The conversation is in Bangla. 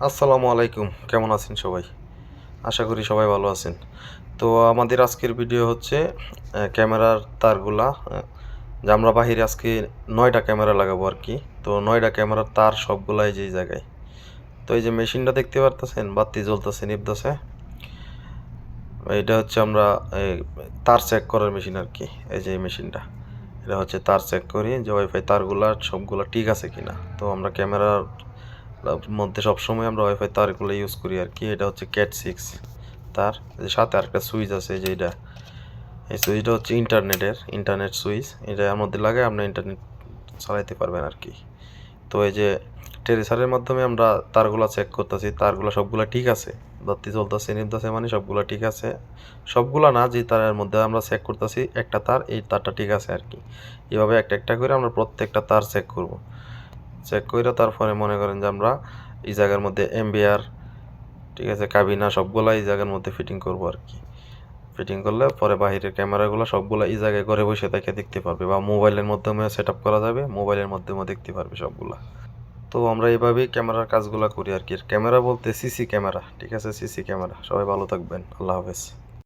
আসসালামু আলাইকুম, কেমন আছেন সবাই? আশা করি সবাই ভালো আছেন। তো আমাদের আজকের ভিডিও হচ্ছে ক্যামেরার তারগুলা যে আমরা বাহিরে আজকে ৯টা ক্যামেরা লাগাবো আরকি। তো ৯টা ক্যামেরার তার সবগুলাই যেই জায়গায়। তো এই যে মেশিনটা দেখতে পারতেছেন, বাতি জ্বলতেছে, নিভতেছে। এটা হচ্ছে আমরা এই তার চেক করার মেশিন আরকি। এই যে এই মেশিনটা। এটা হচ্ছে তার চেক করি যে ওয়াইফাই তারগুলা সবগুলা ঠিক আছে কিনা। তো আমরা ক্যামেরার মধ্যে সবসময় আমরা ওয়াইফাই তারগুলো ইউজ করি আর কি। এটা হচ্ছে ক্যাট 6 তার, যে সাথে আরেকটা সুইচ আছে যে এটা, এই সুইচটা হচ্ছে ইন্টারনেট সুইচ। এটার মধ্যে লাগাই আপনার ইন্টারনেট চালাইতে পারবেন আর কি। তো এই যে ট্রেসারের মাধ্যমে আমরা তারগুলো চেক করতেছি, তারগুলো সবগুলা ঠিক আছে, বাতি জ্বলতেছে নিভতেছে, মানে সবগুলা ঠিক আছে। সবগুলা না, যে তারের মধ্যে আমরা চেক করতেছি একটা তার, এই তারটা ঠিক আছে আর কি। এভাবে একটা একটা করে আমরা প্রত্যেকটা তার চেক করব। চেক করে তারপরে মনে করেন যে আমরা এই জায়গার মধ্যে এমবিআর, ঠিক আছে, কাবিনা সবগুলা এই জায়গার মধ্যে ফিটিং করব আর কি। ফিটিং করলে পরে বাহিরের ক্যামেরাগুলো সবগুলো এই জায়গায় ঘরে বসে থেকে দেখতে পারবে, বা মোবাইলের মাধ্যমে সেট আপ করা যাবে, মোবাইলের মাধ্যমেও দেখতে পারবে সবগুলা। তো আমরা এইভাবেই ক্যামেরার কাজগুলো করি আর কি। ক্যামেরা বলতে সিসি ক্যামেরা, ঠিক আছে, সিসি ক্যামেরা। সবাই ভালো থাকবেন, আল্লাহ হাফেজ।